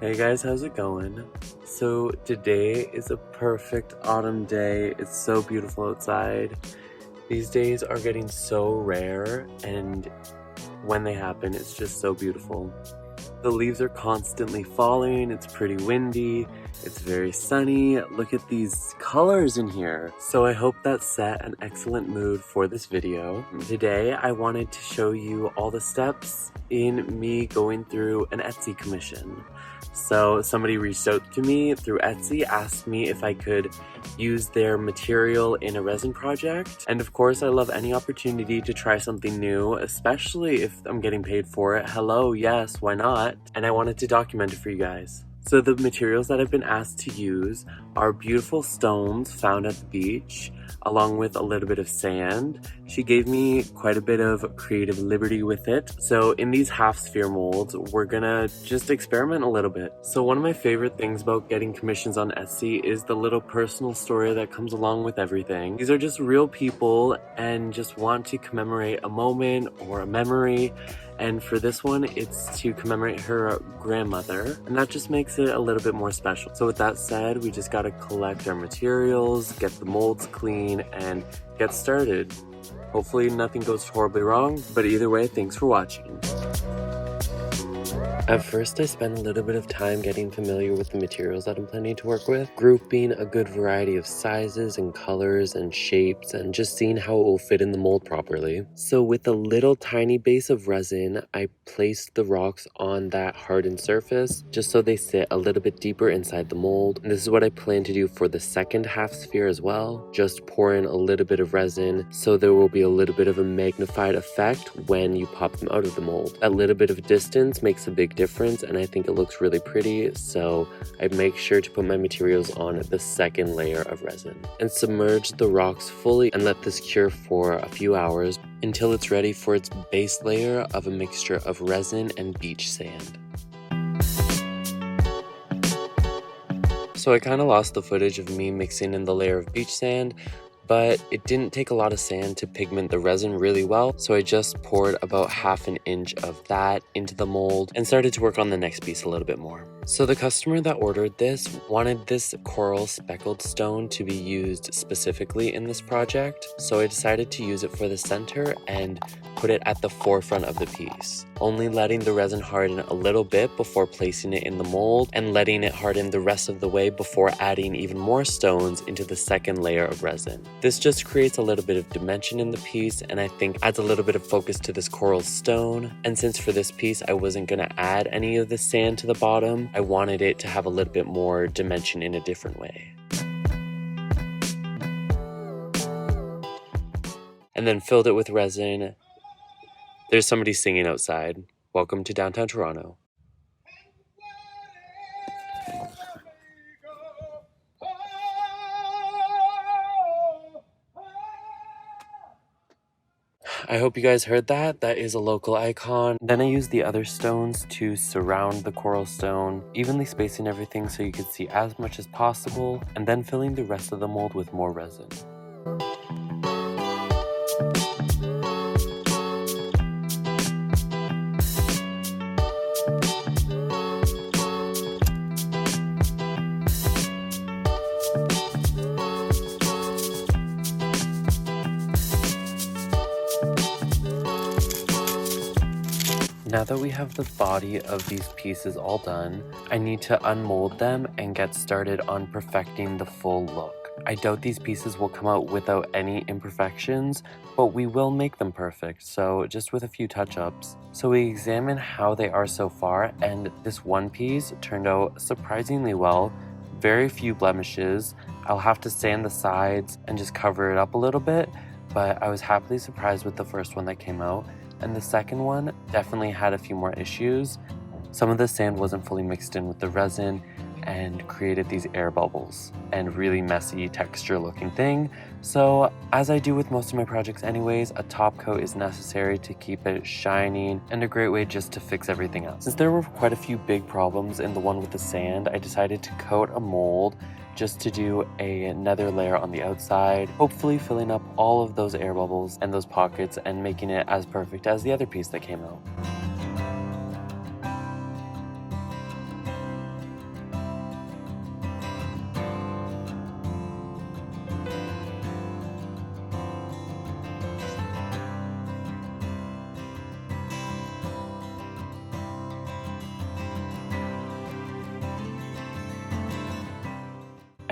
Hey guys, how's it going? So today is a perfect autumn day. It's so beautiful outside. These days are getting so rare, and when they happen, it's just so beautiful. The leaves are constantly falling, it's pretty windy, it's very sunny. Look at these colors in here. So I hope that set an excellent mood for this video. Today I wanted to show you all the steps in me going through an Etsy commission. So somebody reached out to me through Etsy, asked me if I could use their material in a resin project. And of course, I love any opportunity to try something new, especially if I'm getting paid for it. Hello, yes, why not? And I wanted to document it for you guys. So the materials that I've been asked to use are beautiful stones found at the beach, along with a little bit of sand. She gave me quite a bit of creative liberty with it. So in these half sphere molds, we're gonna just experiment a little bit. So one of my favorite things about getting commissions on Etsy is the little personal story that comes along with everything. These are just real people and just want to commemorate a moment or a memory. And for this one, it's to commemorate her grandmother, and that just makes it a little bit more special. So with that said, we just gotta collect our materials, get the molds clean, and get started. Hopefully nothing goes horribly wrong, but either way, thanks for watching. At first, I spent a little bit of time getting familiar with the materials that I'm planning to work with, grouping a good variety of sizes and colors and shapes, and just seeing how it will fit in the mold properly. So with a little tiny base of resin, I placed the rocks on that hardened surface, just so they sit a little bit deeper inside the mold. And this is what I plan to do for the second half sphere as well. Just pour in a little bit of resin, so there will be a little bit of a magnified effect when you pop them out of the mold. That little bit of distance makes a big difference, and I think it looks really pretty, so I make sure to put my materials on the second layer of resin and submerge the rocks fully and let this cure for a few hours until it's ready for its base layer of a mixture of resin and beach sand. So I kind of lost the footage of me mixing in the layer of beach sand, but it didn't take a lot of sand to pigment the resin really well, so I just poured about ½ an inch of that into the mold and started to work on the next piece a little bit more. So the customer that ordered this wanted this coral speckled stone to be used specifically in this project, so I decided to use it for the center and put it at the forefront of the piece, only letting the resin harden a little bit before placing it in the mold and letting it harden the rest of the way before adding even more stones into the second layer of resin. This just creates a little bit of dimension in the piece, and I think adds a little bit of focus to this coral stone. And since for this piece I wasn't going to add any of the sand to the bottom, I wanted it to have a little bit more dimension in a different way. And then filled it with resin. There's somebody singing outside. Welcome to downtown Toronto. I hope you guys heard that. That is a local icon. Then I used the other stones to surround the coral stone, evenly spacing everything so you could see as much as possible, and then filling the rest of the mold with more resin. Now that we have the body of these pieces all done, I need to unmold them and get started on perfecting the full look. I doubt these pieces will come out without any imperfections, but we will make them perfect, so just with a few touch-ups. So we examine how they are so far, and this one piece turned out surprisingly well. Very few blemishes. I'll have to sand the sides and just cover it up a little bit, but I was happily surprised with the first one that came out. And the second one definitely had a few more issues. Some of the sand wasn't fully mixed in with the resin and created these air bubbles and really messy texture looking thing. So as I do with most of my projects anyways, a top coat is necessary to keep it shining and a great way just to fix everything else. Since there were quite a few big problems in the one with the sand, I decided to coat a mold just to do another layer on the outside, hopefully filling up all of those air bubbles and those pockets and making it as perfect as the other piece that came out.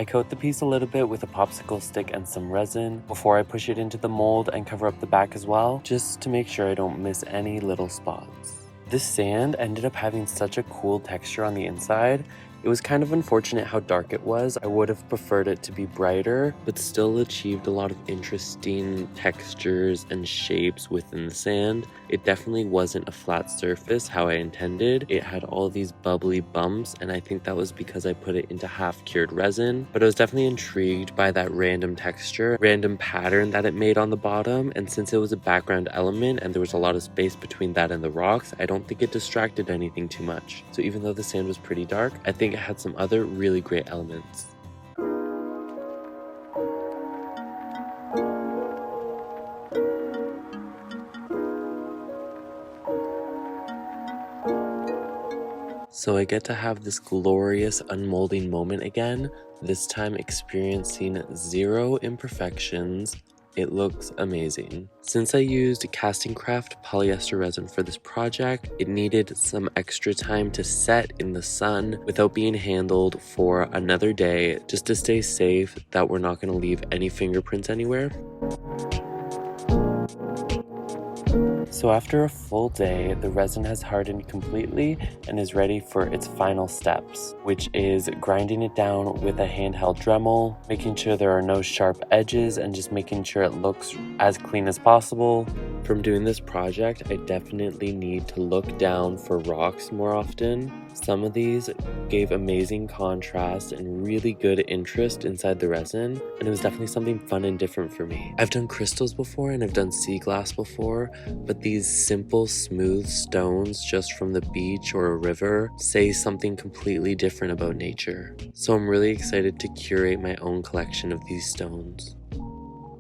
I coat the piece a little bit with a popsicle stick and some resin before I push it into the mold and cover up the back as well, just to make sure I don't miss any little spots. This sand ended up having such a cool texture on the inside. It was kind of unfortunate how dark it was. I would have preferred it to be brighter, but still achieved a lot of interesting textures and shapes within the sand. It definitely wasn't a flat surface how I intended. It had all these bubbly bumps, and I think that was because I put it into half-cured resin. But I was definitely intrigued by that random texture, random pattern that it made on the bottom, and since it was a background element and there was a lot of space between that and the rocks, I don't think it distracted anything too much. So even though the sand was pretty dark, I think it had some other really great elements. So I get to have this glorious unmolding moment again, this time experiencing zero imperfections. It looks amazing. Since I used casting craft polyester resin for this project, it needed some extra time to set in the sun without being handled for another day, just to stay safe that we're not going to leave any fingerprints anywhere. So after a full day, the resin has hardened completely and is ready for its final steps, which is grinding it down with a handheld Dremel, making sure there are no sharp edges and just making sure it looks as clean as possible. From doing this project, I definitely need to look down for rocks more often. Some of these gave amazing contrast and really good interest inside the resin, and it was definitely something fun and different for me. I've done crystals before and I've done sea glass before, but these simple smooth stones just from the beach or a river say something completely different about nature. So I'm really excited to curate my own collection of these stones.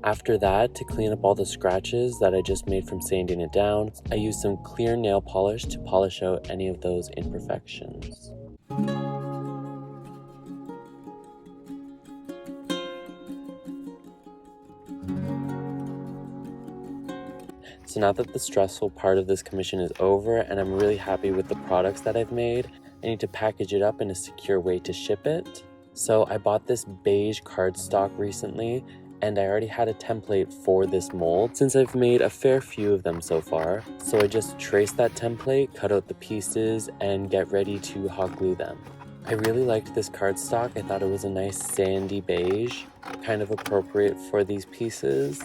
After that, to clean up all the scratches that I just made from sanding it down, I used some clear nail polish to polish out any of those imperfections. So now that the stressful part of this commission is over and I'm really happy with the products that I've made, I need to package it up in a secure way to ship it. So I bought this beige cardstock recently, and I already had a template for this mold since I've made a fair few of them so far. So I just traced that template, cut out the pieces, and get ready to hot glue them. I really liked this cardstock. I thought it was a nice sandy beige, kind of appropriate for these pieces.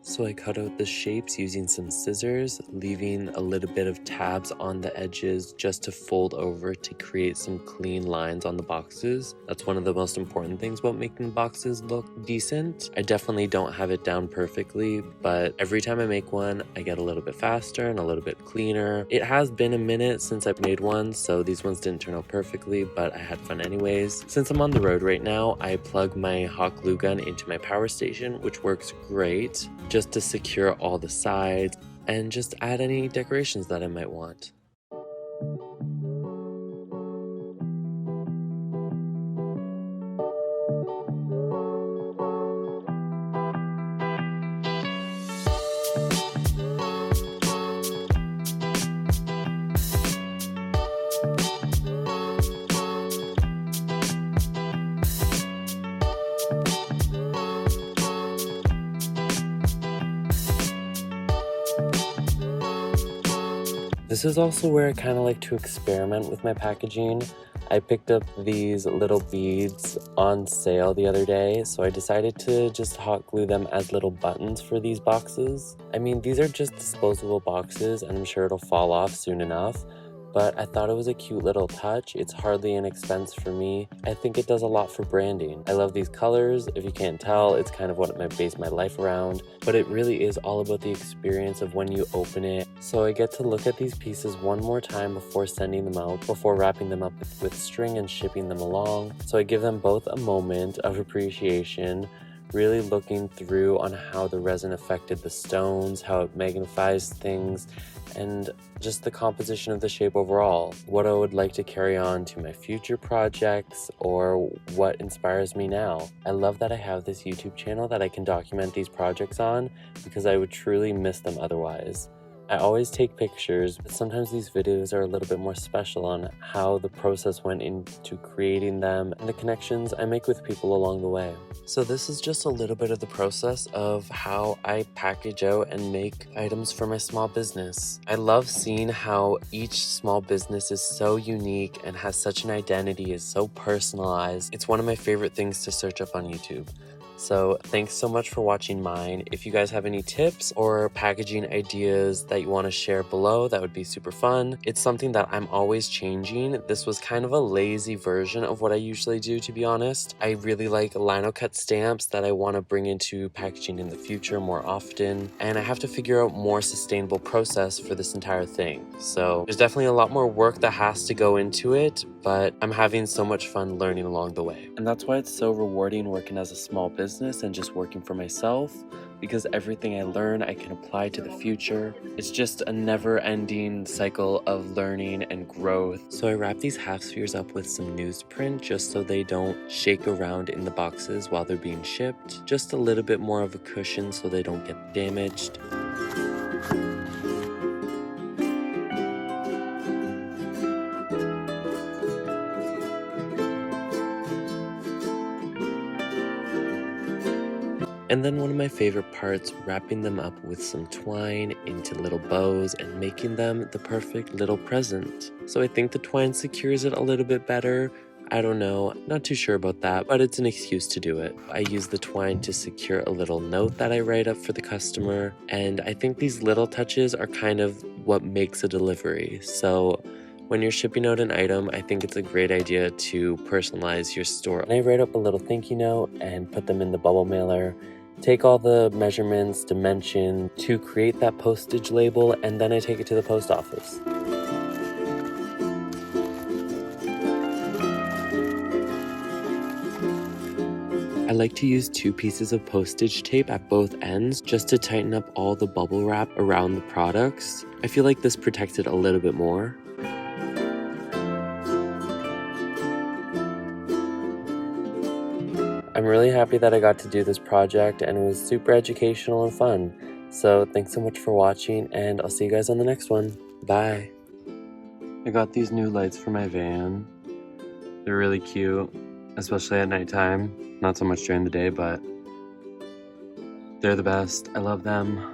So I cut out the shapes using some scissors, leaving a little bit of tabs on the edges just to fold over to create some clean lines on the boxes. That's one of the most important things about making boxes look decent. I definitely don't have it down perfectly, but every time I make one, I get a little bit faster and a little bit cleaner. It has been a minute since I've made one, so these ones didn't turn out perfectly, but I had fun anyways. Since I'm on the road right now, I plug my hot glue gun into my power station, which works great, just to secure all the sides and just add any decorations that I might want. This is also where I kind of like to experiment with my packaging. I picked up these little beads on sale the other day, so I decided to just hot glue them as little buttons for these boxes. I mean, these are just disposable boxes and I'm sure it'll fall off soon enough, but I thought it was a cute little touch. It's hardly an expense for me. I think it does a lot for branding. I love these colors. If you can't tell, it's kind of what I base my life around, but it really is all about the experience of when you open it. So I get to look at these pieces one more time before sending them out, before wrapping them up with string and shipping them along. So I give them both a moment of appreciation, really looking through on how the resin affected the stones, how it magnifies things, and just the composition of the shape overall. What I would like to carry on to my future projects or what inspires me now. I love that I have this YouTube channel that I can document these projects on because I would truly miss them otherwise. I always take pictures, but sometimes these videos are a little bit more special on how the process went into creating them and the connections I make with people along the way. So this is just a little bit of the process of how I package out and make items for my small business. I love seeing how each small business is so unique and has such an identity, is so personalized. It's one of my favorite things to search up on YouTube. So thanks so much for watching mine. If you guys have any tips or packaging ideas that you want to share below, that would be super fun. It's something that I'm always changing. This was kind of a lazy version of what I usually do, to be honest. I really like lino cut stamps that I want to bring into packaging in the future more often. And I have to figure out more sustainable process for this entire thing. So there's definitely a lot more work that has to go into it, but I'm having so much fun learning along the way. And that's why it's so rewarding working as a small business and just working for myself, because everything I learn I can apply to the future. It's just a never-ending cycle of learning and growth. So I wrap these half spheres up with some newsprint just so they don't shake around in the boxes while they're being shipped. Just a little bit more of a cushion so they don't get damaged. And then one of my favorite parts, wrapping them up with some twine into little bows and making them the perfect little present. So I think the twine secures it a little bit better. I don't know, not too sure about that, but it's an excuse to do it. I use the twine to secure a little note that I write up for the customer, and I think these little touches are kind of what makes a delivery. So when you're shipping out an item, I think it's a great idea to personalize your store. And I write up a little thank you note and put them in the bubble mailer. Take all the measurements, dimension to create that postage label, and then I take it to the post office. I like to use 2 pieces of postage tape at both ends just to tighten up all the bubble wrap around the products. I feel like this protects it a little bit more. I'm really happy that I got to do this project, and it was super educational and fun. So thanks so much for watching, and I'll see you guys on the next one. Bye. I got these new lights for my van. They're really cute, especially at nighttime. Not so much during the day, but they're the best. I love them.